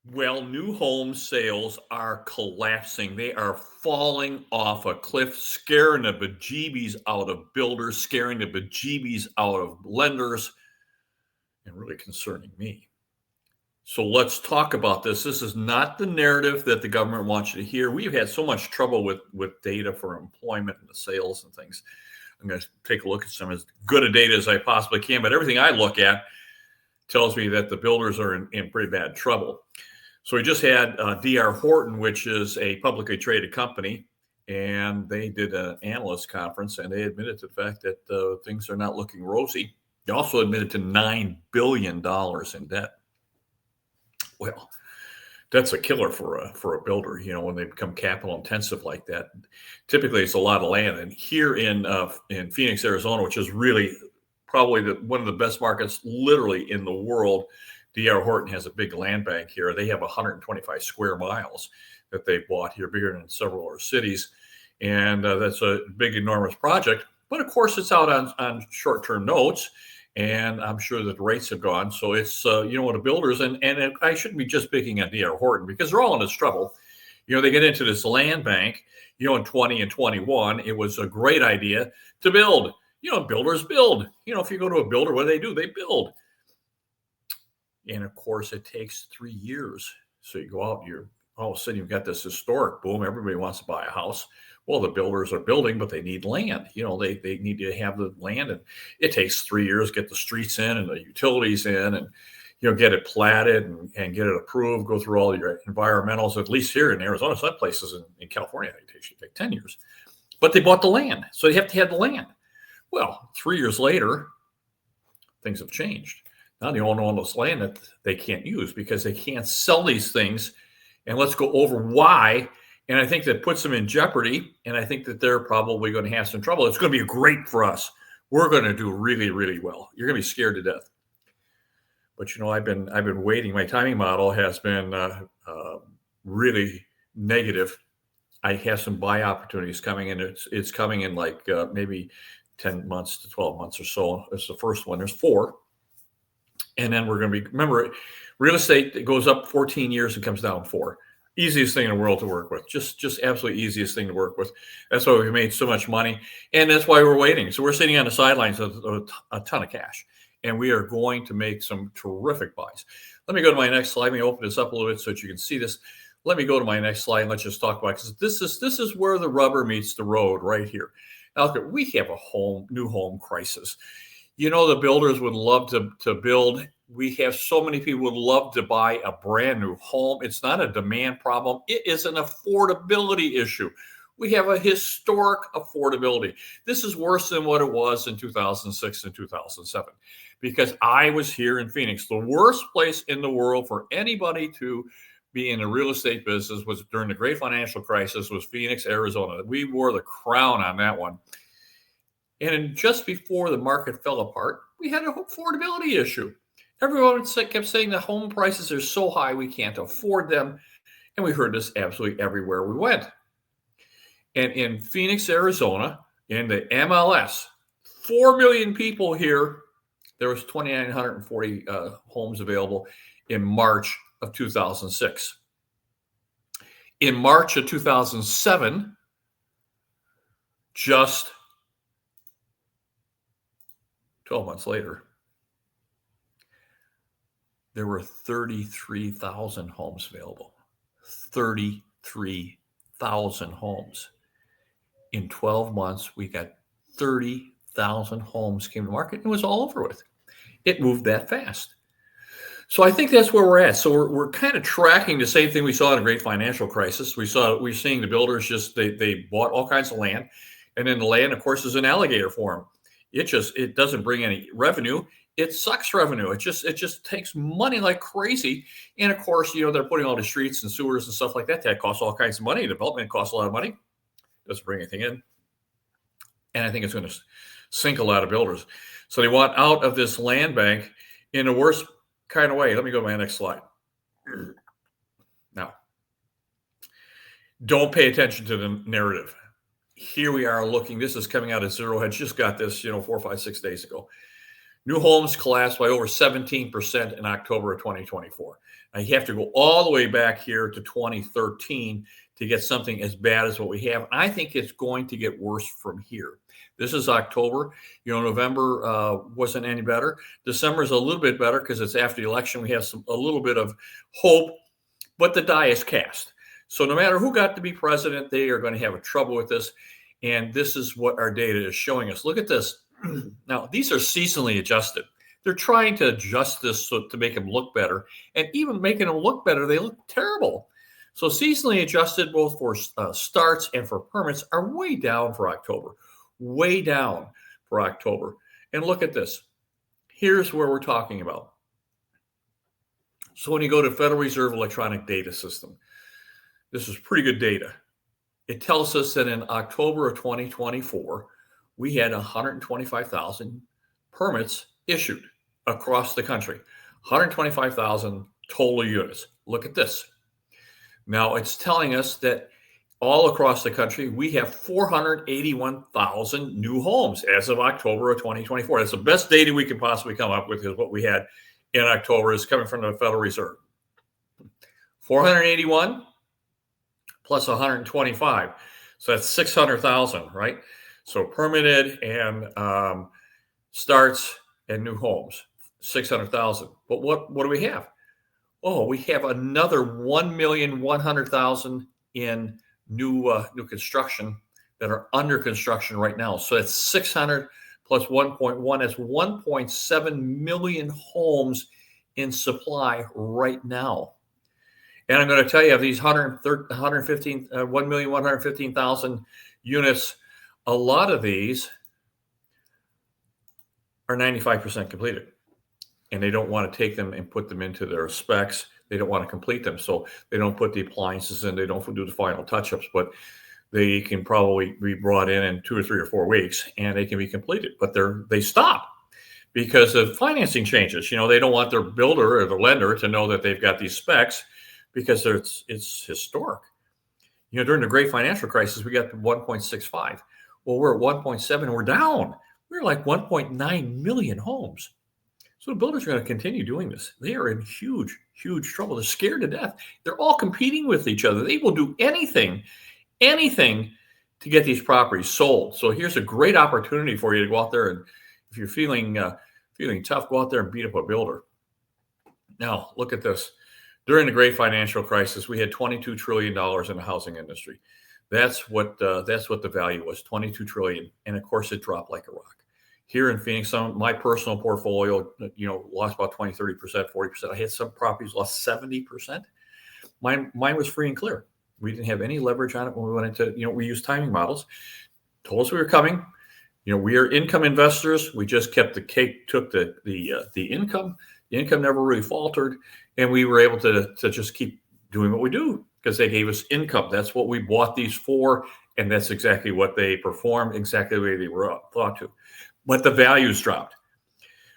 Well, new home sales are collapsing. They are falling off a cliff, scaring the bejeebies out of builders, scaring the bejeebies out of lenders, and really concerning me. So let's talk about this. This is not the narrative that the government wants you to hear. We've had so much trouble with data for employment and the sales and things. I'm going to take a look at some as good a data as I possibly can, but everything I look at tells me that the builders are in pretty bad trouble. So we just had D.R. Horton, which is a publicly traded company, and they did an analyst conference, and they admitted to the fact that things are not looking rosy. They also admitted to $9 billion in debt. Well, that's a killer for a builder. You know, when they become capital intensive like that, typically it's a lot of land. And here in Phoenix, Arizona, which is really probably one of the best markets literally in the world, D.R. Horton has a big land bank here. They have 125 square miles that they bought here, bigger than several other cities. And that's a big, enormous project. But of course, it's out on short-term notes. And I'm sure that the rates have gone. So it's, what the builders, and I shouldn't be just picking on D.R. Horton because they're all in this trouble. You know, they get into this land bank, in 20 and 21, it was a great idea to build. Builders build. If you go to a builder, what do? They build. And of course, it takes 3 years. So you go out, all of a sudden you've got this historic boom. Everybody wants to buy a house. Well, the builders are building, but they need land. They need to have the land, and it takes 3 years to get the streets in and the utilities in, and get it platted and get it approved. Go through all your environmentals. At least here in Arizona, some places in California, it takes 10 years. But they bought the land, so they have to have the land. Well, 3 years later, things have changed. Now they own all this land that they can't use because they can't sell these things. And let's go over why. And I think that puts them in jeopardy. And I think that they're probably going to have some trouble. It's going to be great for us. We're going to do really, really well. You're going to be scared to death. But I've been waiting. My timing model has been really negative. I have some buy opportunities coming in. It's coming in like maybe 10 months to 12 months or so. It's the first one. There's 4. And then we're going to remember, real estate, it goes up 14 years and comes down 4. Easiest thing in the world to work with. Just absolutely easiest thing to work with. That's why we've made so much money. And that's why we're waiting. So we're sitting on the sidelines with a ton of cash. And we are going to make some terrific buys. Let me go to my next slide. Let me open this up a little bit so that you can see this. Let me go to my next slide and let's just talk about it. Because this is where the rubber meets the road right here. Now, look, we have a new home crisis. The builders would love to build. We have so many people would love to buy a brand new home. It's not a demand problem. It is an affordability issue. We have a historic affordability. This is worse than what it was in 2006 and 2007 because I was here in Phoenix. The worst place in the world for anybody to be in the real estate business was during the great financial crisis was Phoenix, Arizona. We wore the crown on that one. And just before the market fell apart, we had an affordability issue. Everyone kept saying the home prices are so high, we can't afford them. And we heard this absolutely everywhere we went. And in Phoenix, Arizona, in the MLS, 4 million people here, there was 2,940 homes available in March of 2006. In March of 2007, just 12 months later, there were 33,000 homes available. 33,000 homes. In 12 months, we got 30,000 homes came to market. And it was all over with. It moved that fast. So I think that's where we're at. So we're kind of tracking the same thing we saw in the great financial crisis. We're seeing the builders they bought all kinds of land. And then the land, of course, is an alligator for them. It doesn't bring any revenue. It sucks revenue. It just takes money like crazy. And of course, they're putting all the streets and sewers and stuff like that. That costs all kinds of money. Development costs a lot of money. Doesn't bring anything in. And I think it's going to sink a lot of builders. So they want out of this land bank in the worst kind of way. Let me go to my next slide. Now, don't pay attention to the narrative. Here we are looking. This is coming out of Zero Hedge. Just got this, 4, 5, 6 days ago. New homes collapsed by over 17% in October of 2024. Now, you have to go all the way back here to 2013 to get something as bad as what we have. I think it's going to get worse from here. This is October. November wasn't any better. December is a little bit better because it's after the election. We have a little bit of hope, but the die is cast. So no matter who got to be president, they are going to have a trouble with this. And this is what our data is showing us. Look at this. Now, these are seasonally adjusted. They're trying to adjust this to make them look better. And even making them look better, they look terrible. So seasonally adjusted, both for starts and for permits, are way down for October. Way down for October. And look at this. Here's where we're talking about. So when you go to Federal Reserve Electronic Data System, this is pretty good data. It tells us that in October of 2024, we had 125,000 permits issued across the country. 125,000 total units. Look at this. Now it's telling us that all across the country, we have 481,000 new homes as of October of 2024. That's the best data we can possibly come up with, is what we had in October is coming from the Federal Reserve. 481 plus 125. So that's 600,000, right? So permitted and starts and new homes, 600,000. But what do we have? Oh, we have another 1,100,000 in new construction that are under construction right now. So that's 600 plus 1.1. That's 1.7 million homes in supply right now. And I'm going to tell you, of these 1,115,000 units, a lot of these are 95% completed. And they don't want to take them and put them into their specs. They don't want to complete them. So they don't put the appliances in. They don't do the final touch-ups. But they can probably be brought in 2 or 3 or 4 weeks, and they can be completed. But they stop because of financing changes. They don't want their builder or the lender to know that they've got these specs, because it's historic. During the great financial crisis, we got to 1.65. Well, we're at 1.7. We're down. We're like 1.9 million homes. So the builders are going to continue doing this. They are in huge, huge trouble. They're scared to death. They're all competing with each other. They will do anything to get these properties sold. So here's a great opportunity for you to go out there, and if you're feeling tough, go out there and beat up a builder. Now, look at this. During the great financial crisis, we had $22 trillion in the housing industry. That's what the value was, $22 trillion. And of course, it dropped like a rock. Here in Phoenix, my personal portfolio, lost about 20, 30%, 40%. I had some properties lost 70%. Mine was free and clear. We didn't have any leverage on it when we went into, we used timing models. Told us we were coming. We are income investors. We just kept the cake, took the income. The income never really faltered. And we were able to just keep doing what we do because they gave us income. That's what we bought these for. And that's exactly what they performed, exactly the way they were thought to. But the values dropped.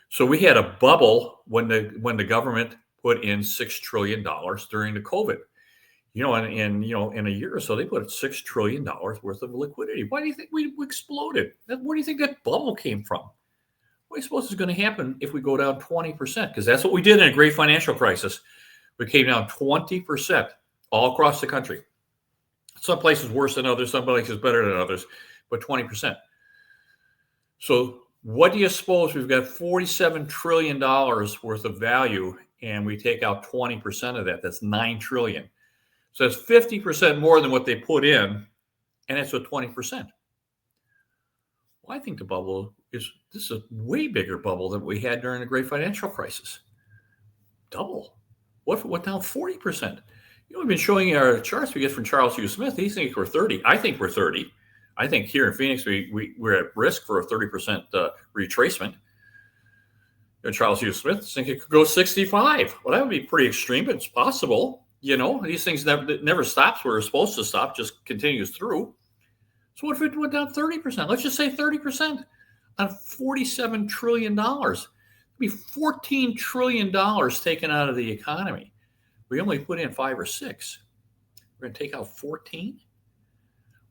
So we had a bubble when the government put in $6 trillion during the COVID. In a year or so, they put $6 trillion worth of liquidity. Why do you think we exploded? Where do you think that bubble came from? What do you suppose is going to happen if we go down 20%? Because that's what we did in a great financial crisis. We came down 20% all across the country. Some places worse than others, some places better than others, but 20%. So what do you suppose? We've got $47 trillion worth of value, and we take out 20% of that. That's $9 trillion. So that's 50% more than what they put in, and it's at 20%. Well, I think the bubble this is a way bigger bubble than we had during the great financial crisis. Double. What if it went down 40%? We've been showing you our charts we get from Charles Hugh Smith. He thinks we're 30. I think we're 30. I think here in Phoenix, we're at risk for a 30% retracement. Charles Hugh Smith thinks it could go 65. Well, that would be pretty extreme, but it's possible. These things never stops where it's supposed to stop, just continues through. So what if it went down 30%? Let's just say 30% on $47 trillion. It'd be $14 trillion taken out of the economy. We only put in 5 or 6. We're going to take out 14?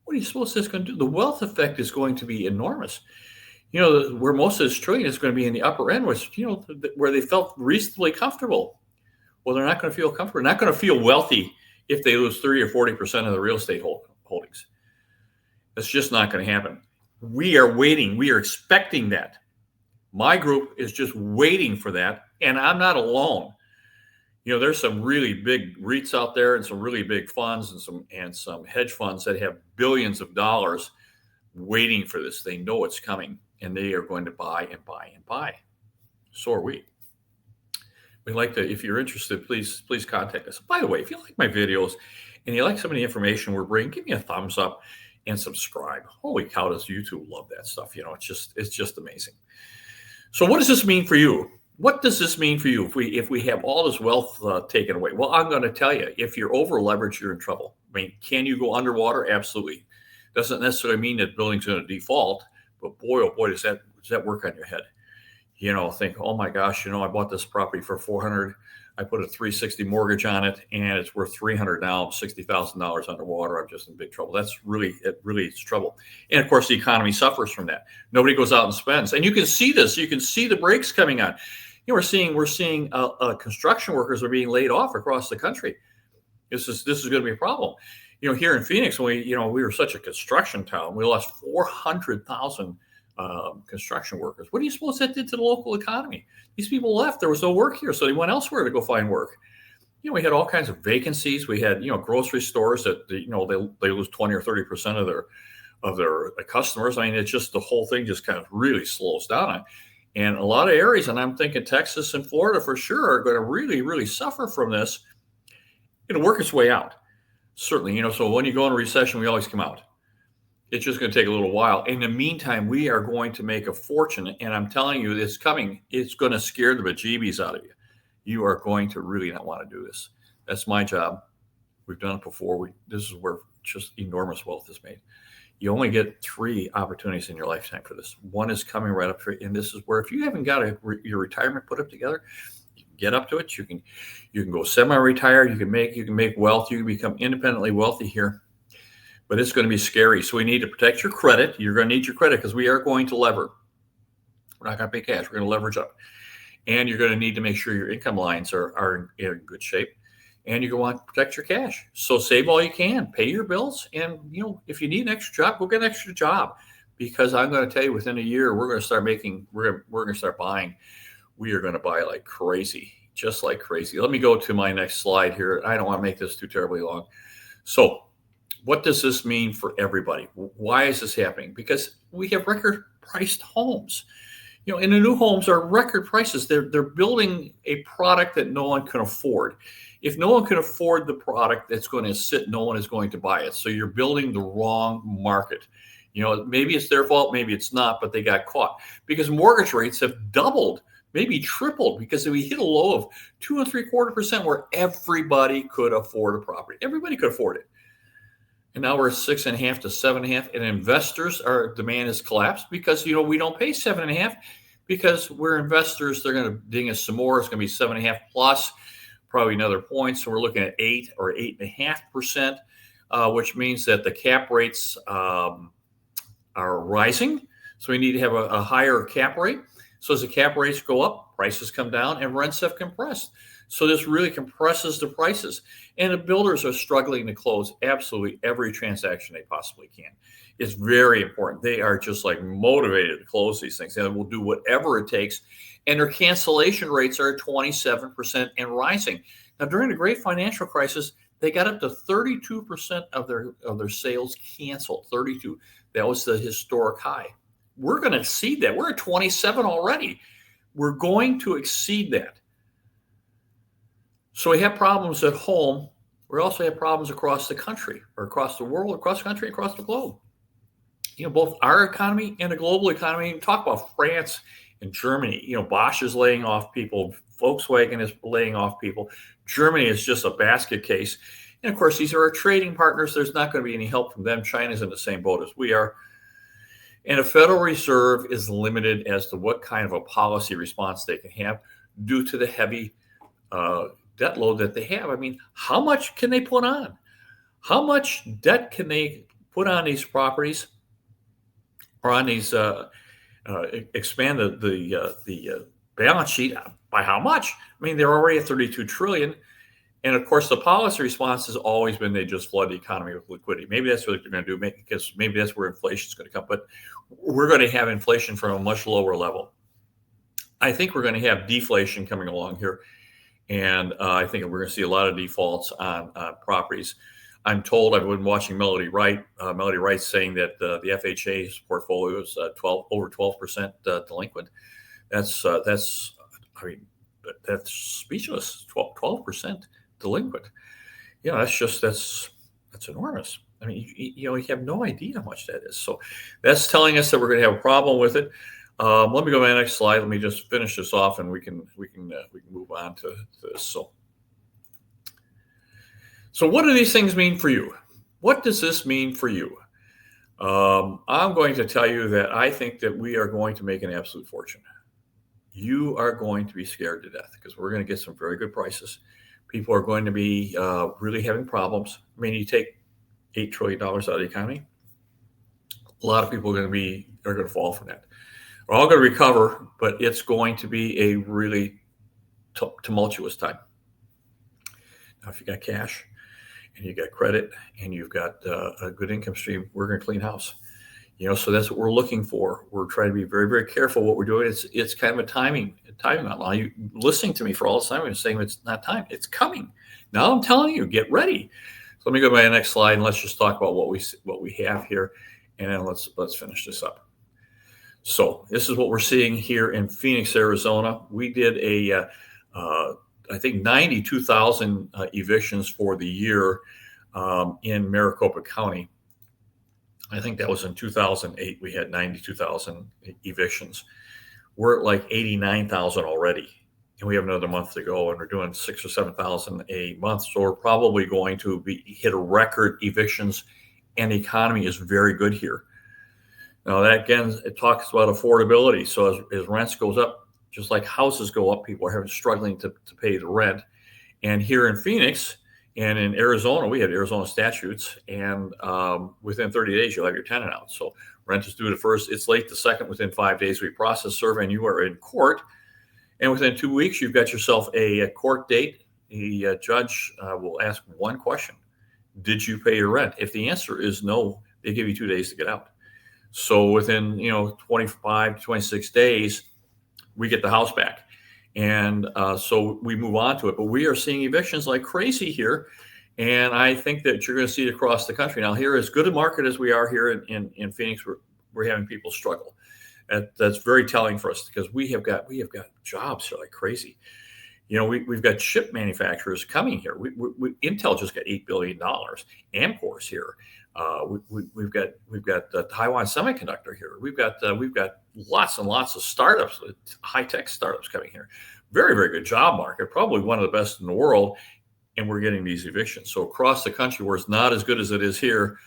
What do you suppose that's going to do? The wealth effect is going to be enormous. Where most of this trillion is going to be in the upper end, which, where they felt reasonably comfortable. Well, they're not going to feel comfortable. They're not going to feel wealthy if they lose 30 or 40% of the real estate holdings. That's just not going to happen. We are waiting. We are expecting that. My group is just waiting for that. And I'm not alone. There's some really big REITs out there and some really big funds and some hedge funds that have billions of dollars waiting for this. They know it's coming and they are going to buy and buy and buy. So are we. We'd like to, if you're interested, please contact us. By the way, if you like my videos and you like some of the information we're bringing, give me a thumbs up and subscribe. Holy cow, does YouTube love that stuff? It's just amazing. So what does this mean for you? What does this mean for you if we have all this wealth taken away? Well, I'm going to tell you, if you're over leveraged, you're in trouble. I mean, can you go underwater? Absolutely. Doesn't necessarily mean that building's going to default, but boy, oh boy, does that work on your head? Think, oh my gosh, I bought this property for $400. I put a 360 mortgage on it, and it's worth $300 now. $60,000 underwater. I'm just in big trouble. It really is trouble. And of course, the economy suffers from that. Nobody goes out and spends, and you can see this. You can see the brakes coming on. We're seeing construction workers are being laid off across the country. This is going to be a problem. Here in Phoenix, when we were such a construction town, we lost 400,000 construction workers. What do you suppose that did to the local economy? These people left. There was no work here, so they went elsewhere to go find work. We had all kinds of vacancies. We had grocery stores that they lose 20 or 30% of their customers. I mean, it's just the whole thing just kind of really slows down. And a lot of areas, and I'm thinking Texas and Florida for sure, are going to really, really suffer from this. It'll work its way out, certainly. So when you go in a recession, we always come out. It's just going to take a little while. In the meantime, we are going to make a fortune. And I'm telling you, it's coming. It's going to scare the bejeebies out of you. You are going to really not want to do this. That's my job. We've done it before. This is where just enormous wealth is made. You only get 3 opportunities in your lifetime for this. One is coming right up to it. And this is where, if you haven't got your retirement put up together, you can get up to it. You can go semi-retired. You can make wealth. You can become independently wealthy here. But it's going to be scary. So we need to protect your credit. You're going to need your credit because we are going to lever. We're not going to pay cash. We're going to leverage up. And you're going to need to make sure your income lines are in good shape. And you're going to want to protect your cash. So save all you can. Pay your bills. And, if you need an extra job, go get an extra job. Because I'm going to tell you, within a year, we're going to start buying. We are going to buy like crazy, just like crazy. Let me go to my next slide here. I don't want to make this too terribly long. So, what does this mean for everybody? Why is this happening? Because we have record priced homes. And the new homes are record prices. They're building a product that no one can afford. If no one can afford the product that's going to sit, no one is going to buy it. So you're building the wrong market. Maybe it's their fault, maybe it's not, but they got caught because mortgage rates have doubled, maybe tripled, because we hit a low of 2.75% where everybody could afford a property. Everybody could afford it. And now we're 6.5 to 7.5, and investors, our demand has collapsed because we don't pay 7.5 because we're investors. They're going to ding us some more. It's going to be 7.5 plus, probably another point. So we're looking at 8 or 8.5%, which means that the cap rates are rising. So we need to have a higher cap rate. So as the cap rates go up, prices come down, and rents have compressed. So this really compresses the prices. And the builders are struggling to close absolutely every transaction they possibly can. It's very important. They are just like motivated to close these things. And will do whatever it takes. And their cancellation rates are 27% and rising. Now, during the great financial crisis, they got up to 32% of their sales canceled. 32. That was the historic high. We're going to exceed that. We're at 27 already. We're going to exceed that. So we have problems at home. We also have problems across the country, or across the world, across the country, across the globe. Both our economy and the global economy. Talk about France and Germany. Bosch is laying off people. Volkswagen is laying off people. Germany is just a basket case. And of course, these are our trading partners. There's not going to be any help from them. China's in the same boat as we are. And the Federal Reserve is limited as to what kind of a policy response they can have due to the heavy debt load that they have. I mean, how much can they put on? How much debt can they put on these properties or on these expand the balance sheet by how much? I mean, they're already at 32 trillion. And of course, the policy response has always been they just flood the economy with liquidity. Maybe that's what they're going to do, because maybe that's where inflation is going to come. But we're going to have inflation from a much lower level. I think we're going to have deflation coming along here. And I think we're going to see a lot of defaults on properties. I'm told, I've been watching Melody Wright. Melody Wright's saying that the FHA's portfolio is over 12% delinquent. That's speechless. 12% delinquent. That's enormous. I mean, you have no idea how much that is. So that's telling us that we're going to have a problem with it. Let me go to my next slide. Let me just finish this off, and we can move on to this. So what do these things mean for you? What does this mean for you? I'm going to tell you that I think that we are going to make an absolute fortune. You are going to be scared to death, because we're going to get some very good prices. People are going to be really having problems. I mean, you take $8 trillion out of the economy, a lot of people are going to fall from that. We're all going to recover, but it's going to be a really tumultuous time. Now, if you got cash and you got credit and you've got a good income stream, we're going to clean house. So that's what we're looking for. We're trying to be very, very careful what we're doing. It's kind of a timing outlaw. You listening to me for all this time and saying it's not time. It's coming. Now I'm telling you, get ready. So let me go to my next slide, and let's just talk about what we have here, and then let's finish this up. So this is what we're seeing here in Phoenix, Arizona. We did I think 92,000 evictions for the year in Maricopa County. I think that was in 2008. We had 92,000 evictions. We're at like 89,000 already, and we have another month to go, and we're doing 6,000 or 7,000 a month. So we're probably going to hit a record evictions, and the economy is very good here. Now, that again, it talks about affordability. So as rents goes up, just like houses go up, people are struggling to pay the rent. And here in Phoenix and in Arizona, we have Arizona statutes, and within 30 days, you'll have your tenant out. So rent is due the first, it's late the second. Within 5 days, we process survey, and you are in court. And within 2 weeks, you've got yourself a court date. The judge will ask one question: did you pay your rent? If the answer is no, they give you 2 days to get out. So within 25 to 26 days, we get the house back. And so we move on to it. But we are seeing evictions like crazy here. And I think that you're going to see it across the country. Now, here, as good a market as we are here in Phoenix, we're having people struggle. That's very telling for us, because we have got jobs here like crazy. We've got chip manufacturers coming here. Intel just got $8 billion. Amcor's here. We've got Taiwan Semiconductor here. We've got lots and lots of startups, high tech startups coming here. Very, very good job market, probably one of the best in the world. And we're getting these evictions. So across the country, where it's not as good as it is here,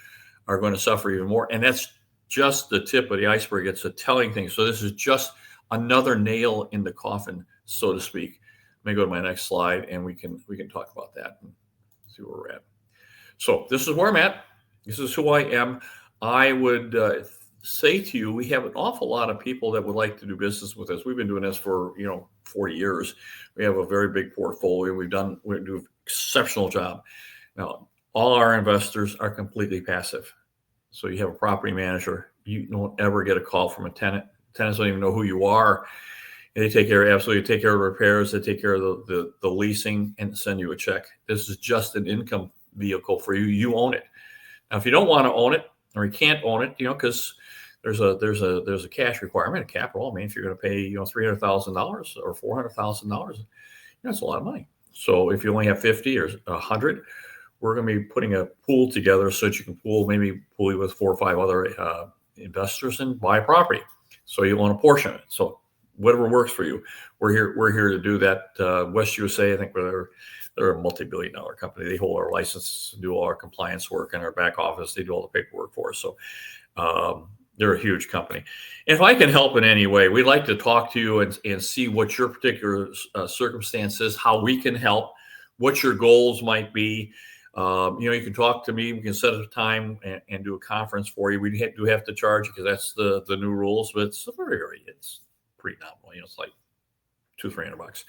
are going to suffer even more. And that's just the tip of the iceberg. It's a telling thing. So this is just another nail in the coffin, so to speak. Let me go to my next slide, and we can talk about that and see where we're at. So this is where I'm at. This is who I am. I would say to you, we have an awful lot of people that would like to do business with us. We've been doing this for 40 years. We have a very big portfolio. We do an exceptional job. Now, all our investors are completely passive. So you have a property manager. You don't ever get a call from a tenant. Tenants don't even know who you are. They take care of repairs. They take care of the leasing and send you a check. This is just an income vehicle for you. You own it. Now, if you don't want to own it, or you can't own it, because there's a cash requirement, a capital. I mean, if you're going to pay $300,000 or $400,000, that's a lot of money. So if you only have 50 or 100, we're going to be putting a pool together so that you can pool you with 4 or 5 other investors and buy property. So you own a portion of it. So whatever works for you, we're here to do that. West USA, I think they're a multi-billion-dollar company. They hold our license, do all our compliance work, and our back office. They do all the paperwork for us. So they're a huge company. And if I can help in any way, we'd like to talk to you and see what your particular circumstance is, how we can help, what your goals might be. You can talk to me. We can set a time and do a conference for you. We do have to charge you because that's the new rules, but it's it's pretty nominal. It's like $200-300,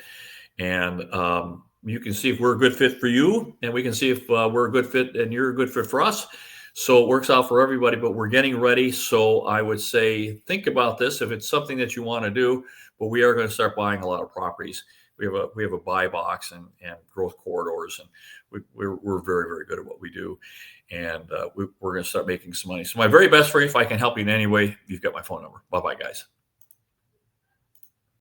and you can see if we're a good fit for you, and we can see if we're a good fit and you're a good fit for us. So it works out for everybody. But we're getting ready. So I would say think about this if it's something that you want to do. But we are going to start buying a lot of properties. We have a buy box and growth corridors, and we're very, very good at what we do, and we're going to start making some money. So my very best for you, if I can help you in any way, you've got my phone number. Bye bye, guys.